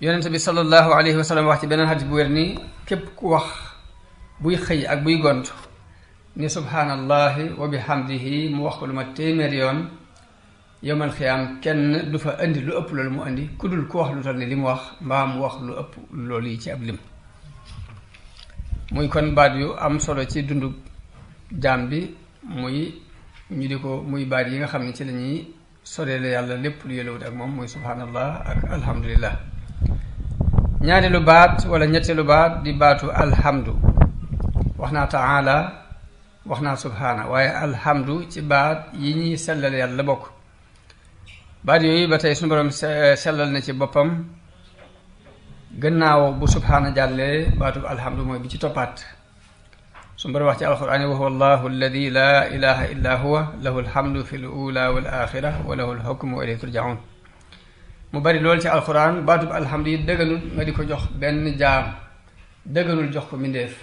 yonent bi sallallahu alayhi wa sallam wax ci beneen xadis bu wér ni képp ku wax buy xëy ak buy gont ni subhaanallahi wa bihamdihi mu wax ko lu ma téeméer yoon yowmal xiyaam kenn du fa indi lu ëpp loolu mu indi ku dul ku wax lu toll ni li mu wax mbaa mu wax lu ëpp loolu yi ci ab lim. muy kon baat yu am solo ci dundu jaam bi muy ñu di ko muy baat yi nga xam ne ci la ñuy soreele yàlla lépp lu yëlewut ak moom muy subhaanallah ak alhamdulillah. ñaareelu baat wala ñetteelu baat di baatu alhamdu wax naa taala wax naa subhaana waaye alhamdu ci baat yi ñuy sellal yàlla bokk. baat yooyu ba tey suñu borom sellal na ci boppam gannaaw bu subhaana jàllee baatub alhamdu mooy bi ci toppaat suñu borom wax ci alquraan wa huwa allahu alladi laa ilaha illa huwa lahu alhamdu fi l ula wal axira wa lahu alxukmu wa ilayhi turjaun mu bari loolu ci alquraan baatub alhamdu yi dëgganul nga di ko jox benn jaam dëgganul jox ko mbindeef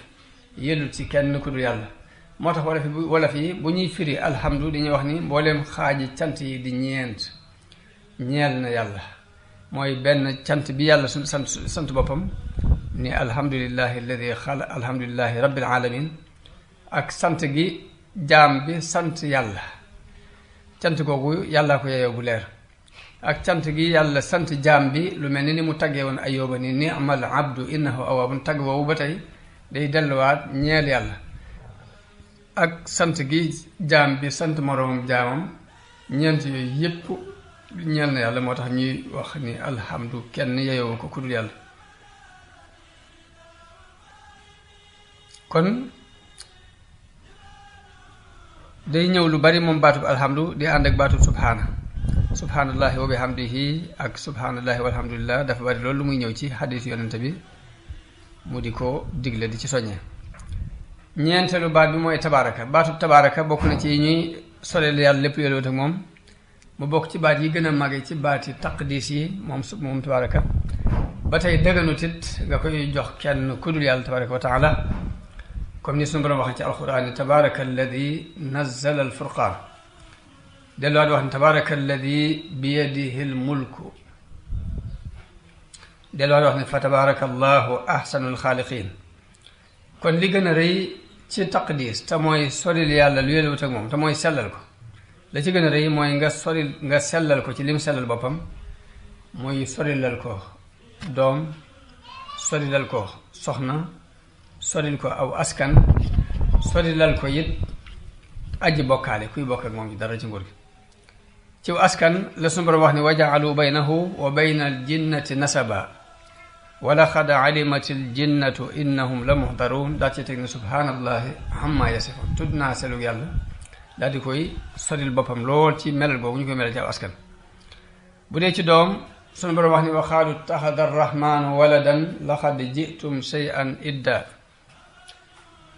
yëllut ci kenn ku dul yàlla moo tax wolof yi bu ñuy firi alhamdu dañuy wax ni mbooleem xaaji cant yi di ñeent ñeel na yàlla mooy benn cant bi yàlla su sant boppam ni alhamdulillahi alladi xala alhamdulillahi rabbil alamin ak sant gi jaam bi sant yàlla cant googu yàllaa ko yeyoo bu leer ak cant gi yàlla sant jaam bi lu mel ni mu taggee woon Ayyuba ni ni'mal abdu innahu awaabun tagg woowu ba tey day delluwaat ñeel yàlla ak sant gi jaam bi sant moroomam jaamam ñeent yooyu yépp ñeel na yàlla moo tax ñuy wax ni alhamdu kenn yeyoo ko ku dul yàlla. kon day ñëw lu bari moom baatub alhamdu di ànd ak baatub subhaana subhaanallahi wa bihamdihi ak subhaanallahi walhamdulillah dafa bari loolu lu muy ñëw ci xadiis yonente bi mu di ko digle di ci soññee. ñeenteelu baat bi mooy tabaaraka baatub tabaaraka bokk na ci ñuy soleel yàlla lépp yolowut ak moom mu bokk ci baat yi gën a màgge ci baati taqdis yi moom tabaaraka ba tey dëgganut it nga koy jox kenn ku dul yàlla tabaaraka wa taala comme ni suñu borom wax ci alquran ni tabaaraka alladi nazzala alfurqaan delluwaat wax ni tabaaraka alladi biyadihi almulku delluwaat wax ni fa tabaaraka allahu ahsanul xaaliqiin kon li gën a rëy ci taqdis te mooy soril yàlla lu yëlewut ak moom te mooy sellal ko la ci gën a rëy mooy nga sellal ko ci lim sellal boppam muy sorilal ko doom sorilal ko soxna soril ko aw askan sorilal ko it aji bokkaale kuy bokk ak moom ci dara ci nguur gi ciw askan la suñu borom wax ni wa jaalu baynahu wa bayna al jinnati nasaba wa laqad alimat al jinnatu innahum la muhdaruun daa ci teg ne subhaanallahi amma yasifun tudd naa selug yàlla daal di koy soril boppam lool ci melal boobu ñu koy melal ci aw askan bu dee ci doom sunu borom wax ni wa qaalu ittaxada arrahmaanu waladan laqad jitum shay'an idda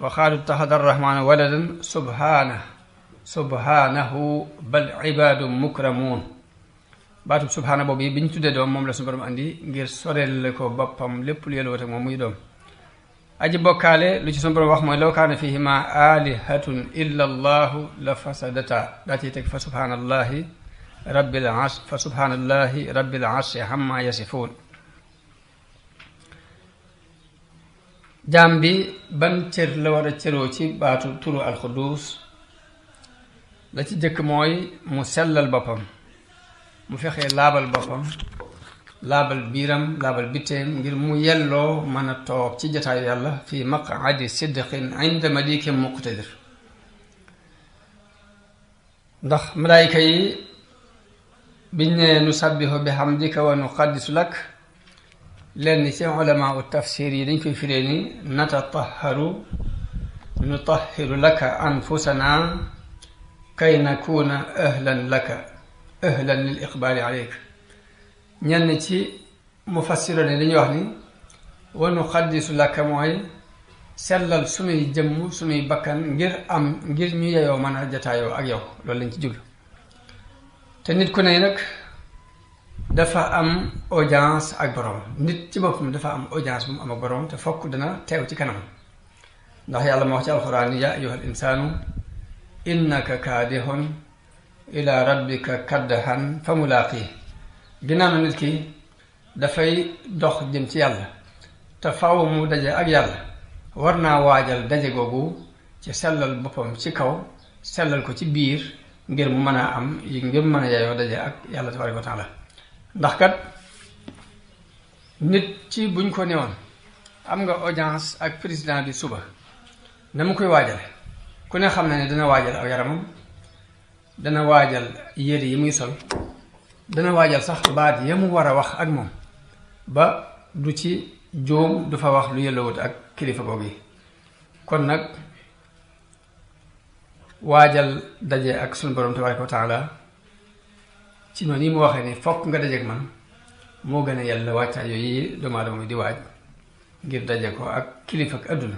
wa qaalu ittaxada arrahmaanu waladan subhaanahu bal ibaadun mukramuun baatub subhaana boobu yi bi ñu tuddee doom moom la sunu borom andi ngir sorel ko boppam lépp lu yelwat ak moom muy doom aji bokkaale lu ci sunu borom wax mooy law kaana fihima alihatun illa allahu la fasadata daa ciy teg fa subhaanallahi rabbil arshi amma yasifuun jaam bi ban cër la war a cëroo ci baatu turu alxudus la ci jëkk mooy mu sellal boppam mu fexee laabal boppam laabal biiram laabal bitteem ngir mu yelloo mën a toog ci jataayu yàlla fi maq'adi sidqin inda malikin muqtadir ndax malaayika yi biñ ne nu sabbihu bi hamdika wa nu qaddisu lak lenn ci ulamaa u tafsir yi dañ koy firee ni nutahhiru laka anfusana kay nakuna ahlan lil iqbaali aleyk ñenn ci mufassiro ne dañuy wax ni wa nu qaddisu laka mooy sellal sunuy jëmm sunuy bakkan ngir ñu yeyoo mën a jataayoo ak yow loolu lañ ci jublu te nit ku ne nag dafa am audience ak borom nit ci boppam dafa am audience bu mu am ak borom te fokk dana teew ci kanam ndax yàlla ma wax ci alxuraan ya ayyuhal insaanu innaka kaadihun ila rabbika kaddahan fa mulaaqi ginnaaw na nit ki dafay dox jëm ci yàlla te faaw mu daje ak yàlla war naa waajal daje googu ci sellal boppam ci kaw sellal ko ci biir ngir mu mën a am ngir mën a yeyoo daje ak yàlla tabaaraka wa taala ndax kat nit ci buñ ko newoon am nga audience ak président bi suba na mu koy waajale ku ne xam na ne dana waajal aw yaramam dana waajal yére yi muy sol dana waajal sax baat ya mu war a wax ak moom ba du ci jóom du fa wax lu yëllawut ak kilifa googu yi kon nag waajal daje ak sunu borom tabaaraka wa taala ci noonu yi mu waxee ni fokk nga dajeek man moo gën a yàlla waajtaay yooyu doomu aadama di waaj ngir daje ko ak kilifa ak àdduna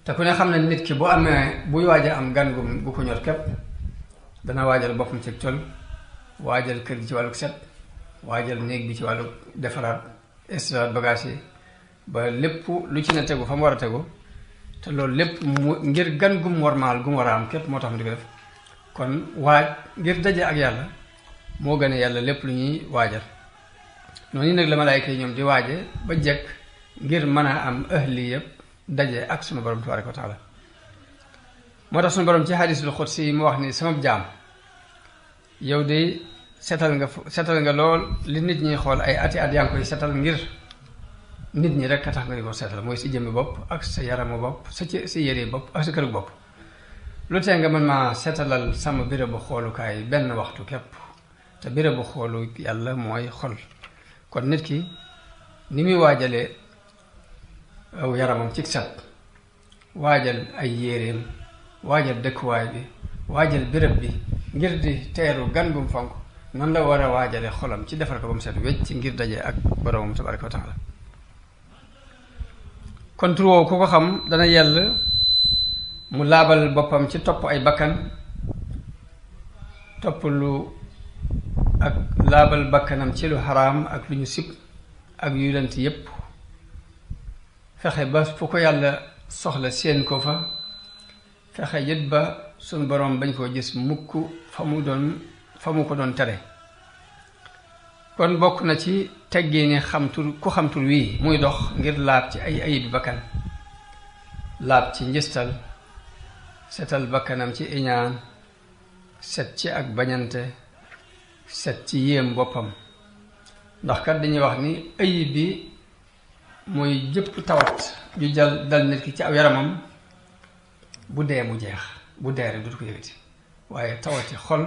te ku ne xam ne nit ki bu amee buy waaja am gan gu ko ñor képp dana waajal boppam ci col waajal kër gi ci wàllu set waajal néeg bi ci wàllu defaraat installaat bagage yi ba lépp lu ci ne tegu fa mu war a tegu te loolu lépp mu ngir gan gum warmaal gum war a am képp moo tax mu di ko def kon waaj ngir daje ak yàlla moo gën a yàlla lépp lu ñuy waajal noonu nag la malaayka yi ñoom di waaje ba jekk ngir mën a am ahli yëpp daje ak sunu borom tabaaraka wa taala moo tax sunu borom ci hadiisul xudsi yi mu wax ni sama jaam yow de setal nga lool li nit ñi xool ay ati at yaa ngi koy setal ngir nit ñi rek a tax nga di ko setal mooy si jëmmi bopp ak sa yaramu bopp sa yére bopp ak sa këru bopp lu tee nga mën maa setalal sama bérébu xoolukaay benn waxtu képp te bérébu xoolu yàlla mooy xol kon nit ki ni muy waajalee aw yaramam ci set waajal ay yéreem waajal dëkkuwaay bi waajal béréb bi ngir di teeru gan gum fonk noonu la war a waajale xolam ci defar ko ba mu set wecc ngir daje ak boroomam tabaaraka wa taala kon tur woowu ku ko xam dana yell mu laabal boppam ci topp ay bakkan topp lu ak laabal bakkanam ci lu xaraam ak lu ñu sib ak yu lent yépp fexe ba fu ko yàlla soxla seen ko fa fexe yët ba suñ boroom bañ koo gis mukk fa mu ko doon tere kon bokk na ci teggee ni ku xam tur wii muy dox ngir laab ci ay ayibi bakkan laab ci njistal setal bakkanam ci iñaan set ci ak bañante set ci yéem boppam ndax kat dañuy wax ni ayib bi mooy jëpp tawat ju dal nit ki ci aw yaramam bu dee mu jeex bu dee rek du ko yëgati waaye tawati xol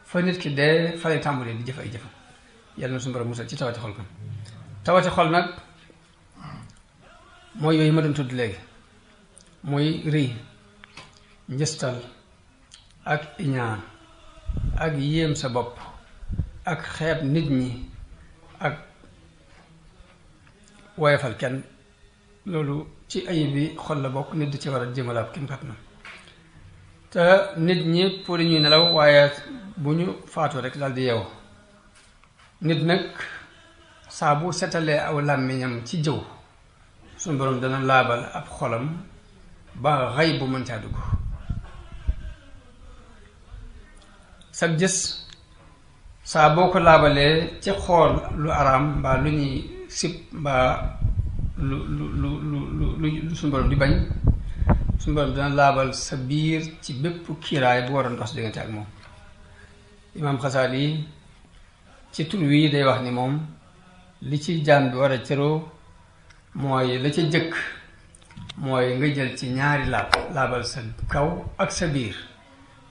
fa nit ki dee fa lay tàmbalee di jëf ay jëfam yàlla na suñu borom musal ci tawati xol kon tawati xol nag mooy yooyu ma doon tudd léegi muy rëy njëstal ak iñaan ak yéem sa bopp ak xeeb nit ñi ak woyofal kenn loolu ci ayib bi xol la bokk nit di ci war a jëmalaab kenn kat na te nit ñi pour ñuy nelaw waaye bu ñu faatoo rek daal di yeewu nit nag saa bu setalee aw làmmiñam ci jëw suñu borom dana laabal ab xolam ba xay bu mën caa dugg sag gis saa boo ko laabalee ci xool lu araam mbaa lu ñuy sib mbaa lu suñu borom di bañ suñu borom dana laabal sa biir ci bépp kiiraay bu war a ndox diggante ak moom imaam Xasaali ci tur wi day wax ni moom li ci jaan bi war a cëroo mooy la ca jëkk mooy nga jël ci ñaari laabal sa kaw ak sa biir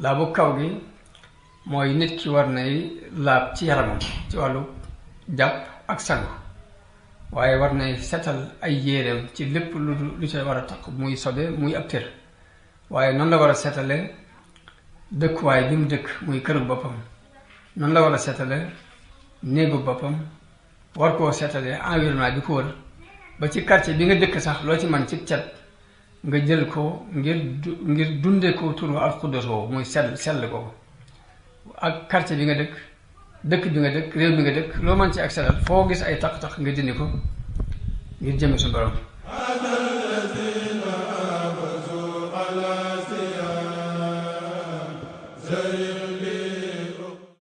laabu kaw gi mooy nit ki war nay laab ci yaramam ci wàllu jàpp ak sangu waaye war nay setal ay yéreem ci lépp lu ca war a tax muy sobe muy ab tër waaye noonu la war a setale dëkkuwaay bi mu dëkk muy këru boppam noonu la war a setale néegu boppam war koo setale environnement bi ko wër ba ci quartier bi nga dëkk sax loo ci man ci cet nga jël ko ngir dunde ko turu alxudus boobu muy sell ko ak quartier bi nga dëkk bi nga dëkk réew bi nga dëkk loo mën ci ak sellal foo gis ay taq-taq nga dindi ko ngir jëme suñu borom زين